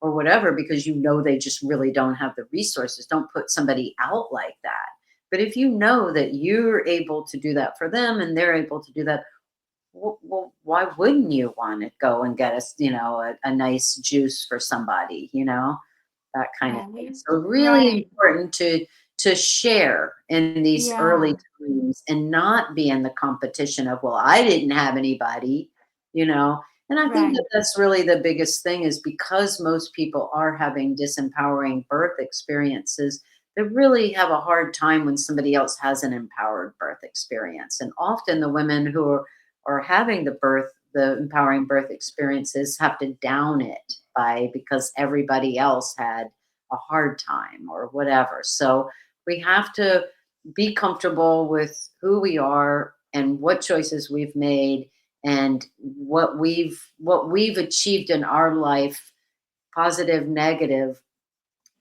whatever, because they just really don't have the resources. Don't put somebody out like that. But if you know that you're able to do that for them and they're able to do that, well, why wouldn't you want to go and get us, a nice juice for somebody, that kind of thing. Right. So really Right. important to share in these early Yeah. times and not be in the competition of, well, I didn't have anybody. And I think that Right. that's really the biggest thing, is because most people are having disempowering birth experiences, they really have a hard time when somebody else has an empowered birth experience. And often the women who are having the empowering birth experiences have to down it because everybody else had a hard time or whatever. So we have to be comfortable with who we are and what choices we've made and what we've achieved in our life, positive, negative,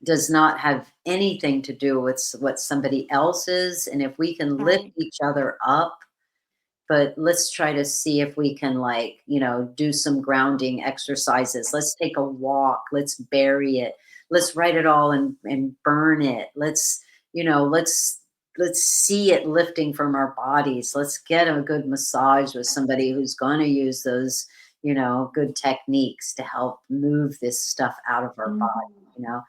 does not have anything to do with what somebody else is. And if we can lift Right. each other up, but let's try to see if we can, like, do some grounding exercises. Let's take a walk. Let's bury it. Let's write it all and burn it. Let's see it lifting from our bodies. Let's get a good massage with somebody who's going to use those, good techniques to help move this stuff out of our body. Mhm.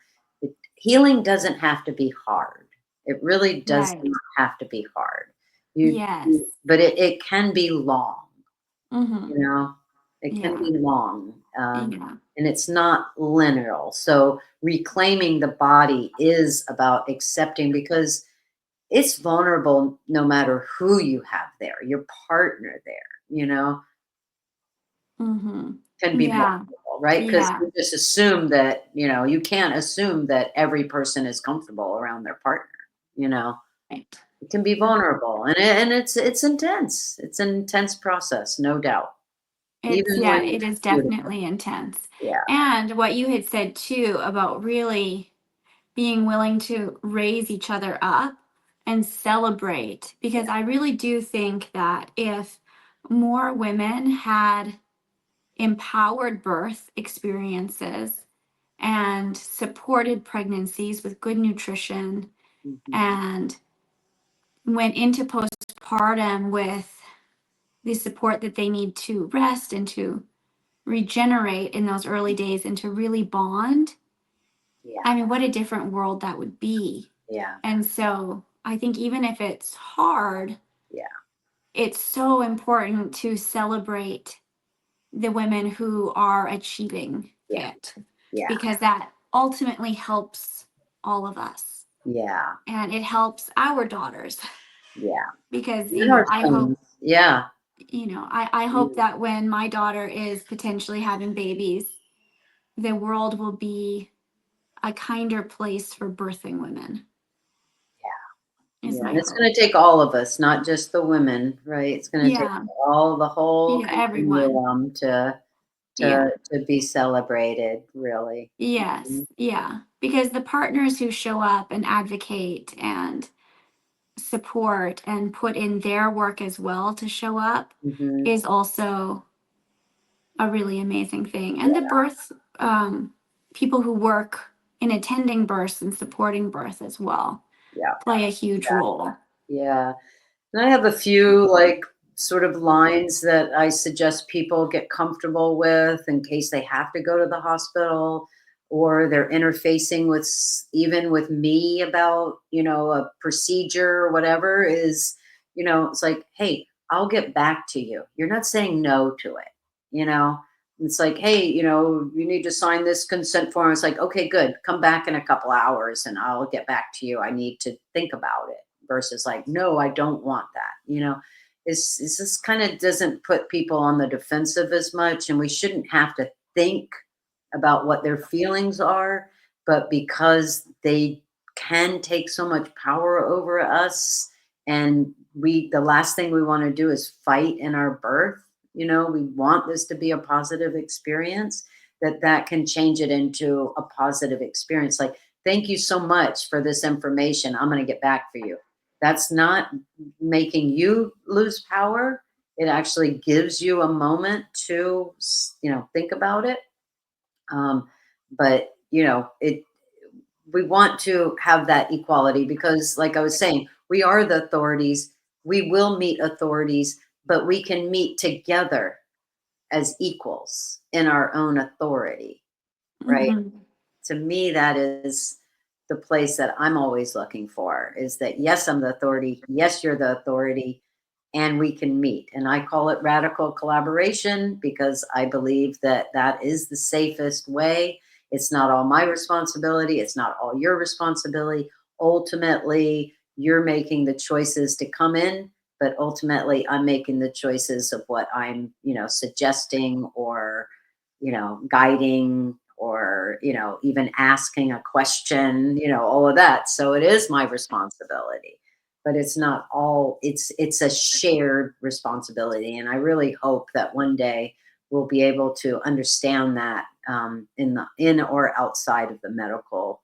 Healing doesn't have to be hard. It really does Right. not have to be hard. Yes. But it can be long, Hmm. you know, it can Yeah. be long. Yeah. And it's not linear. So reclaiming the body is about accepting, because it's vulnerable no matter who you have there, your partner there, Hmm. can be Yeah. vulnerable, right? Because Yeah. you just assume that, you can't assume that every person is comfortable around their partner, you know. Right. It can be vulnerable, and it's intense. It's an intense process, no doubt. Even Yeah, when it is beautiful. definitely intense. Yeah, And what you had said too about really being willing to raise each other up and celebrate, because I really do think that if more women had empowered birth experiences and supported pregnancies with good nutrition mhm, and went into postpartum with the support that they need to rest and to regenerate in those early days and to really bond, yeah, I mean, what a different world that would be. yeah, And so I think even if it's hard, yeah, it's so important to celebrate the women who are achieving yeah, it, yeah, because that ultimately helps all of us yeah, and it helps our daughters. yeah. Because, And our I hope, sons, yeah, I hope mm, that when my daughter is potentially having babies, the world will be a kinder place for birthing women, is yeah. my And it's going hope. to take all of us, not just the women, right? It's going to take Yeah. the whole Yeah, everyone. continuum to Yeah. be celebrated, really. Yes. Mhm, Yeah. Because the partners who show up and advocate and support and put in their work as well to show up mhm, is also a really amazing thing. And the yeah, birth, people who work in attending births and supporting birth as well yeah, play a huge role. yeah. And I have a few, like, sort of lines that I suggest people get comfortable with in case they have to go to the hospital, or they're interfacing with even with me about, a procedure or whatever. It's like, hey, I'll get back to you. You're not saying no to it, you know. It's like, hey, you need to sign this consent form. It's like, okay, good. Come back in a couple hours and I'll get back to you. I need to think about it, versus like, no, I don't want that. It's this kind of doesn't put people on the defensive as much, and we shouldn't have to think about what their feelings are, but because they can take so much power over us, and the last thing we want to do is fight in our birth. We want this to be a positive experience, that can change it into a positive experience. Like, thank you so much for this information. I'm going to get back for you. That's not making you lose power. It actually gives you a moment to, think about it. But we want to have that equality because, like I was saying, we are the authorities. We will meet authorities, but we can meet together as equals in our own authority, right? Mhm. To me, that is the place that I'm always looking for, is that, yes, I'm the authority. Yes, you're the authority, and we can meet. And I call it radical collaboration because I believe that that is the safest way. It's not all my responsibility. It's not all your responsibility. ultimately you're making the choices to come in, but ultimately I'm making the choices of what I'm, suggesting or, guiding or, even asking a question, all of that. So it is my responsibility, but it's not all, it's a shared responsibility. And I really hope that one day we'll be able to understand that in or outside of the medical,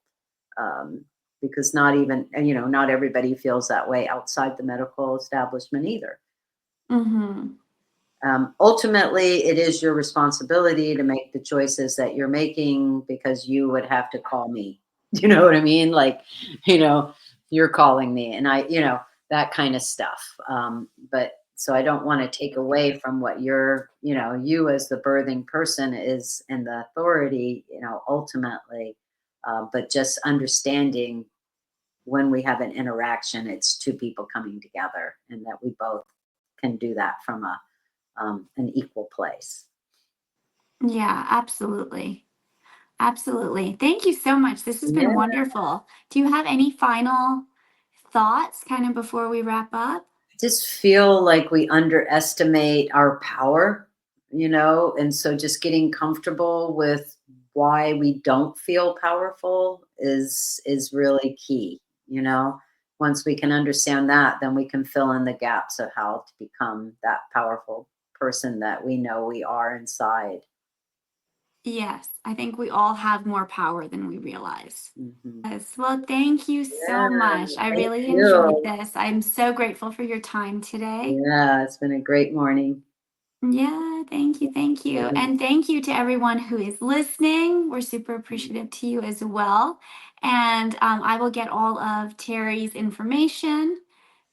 um, because not even, not everybody feels that way outside the medical establishment either. Mm-hmm. Ultimately, it is your responsibility to make the choices that you're making because you would have to call me. You know what I mean? Like, you're calling me and that kind of stuff. But so I don't want to take away from what you as the birthing person is and the authority, ultimately. But just understanding when we have an interaction, it's two people coming together and that we both can do that from an equal place. Yeah, absolutely. Absolutely. Thank you so much. This has been Yeah, wonderful. Do you have any final thoughts kind of before we wrap up? I just feel like we underestimate our power, and so just getting comfortable with why we don't feel powerful is really key, Once we can understand that, then we can fill in the gaps of how to become that powerful person that we know we are inside. Yes, I think we all have more power than we realize. Mhm. Yes. Well, thank you so Yeah, much. I thank really enjoyed you. this. I'm so grateful for your time today. Yeah, it's been a great morning. Yeah, thank you. Thank you. And thank you to everyone who is listening. We're super appreciative to you as well. And I will get all of Terry's information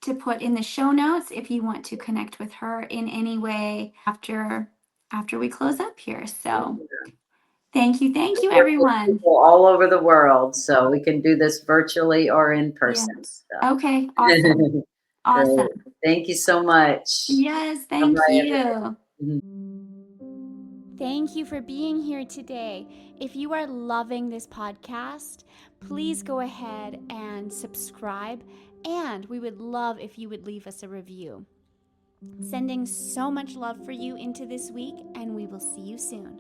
to put in the show notes if you want to connect with her in any way after we close up here. So thank you, Work with everyone. people all over the world, so we can do this virtually or in person. Yes. So Okay, awesome. great. Awesome. Thank you so much. Yes, Bye thank bye, you. everybody. Thank you for being here today. If you are loving this podcast, please go ahead and subscribe, and we would love if you would leave us a review. Sending so much love for you into this week, and we will see you soon.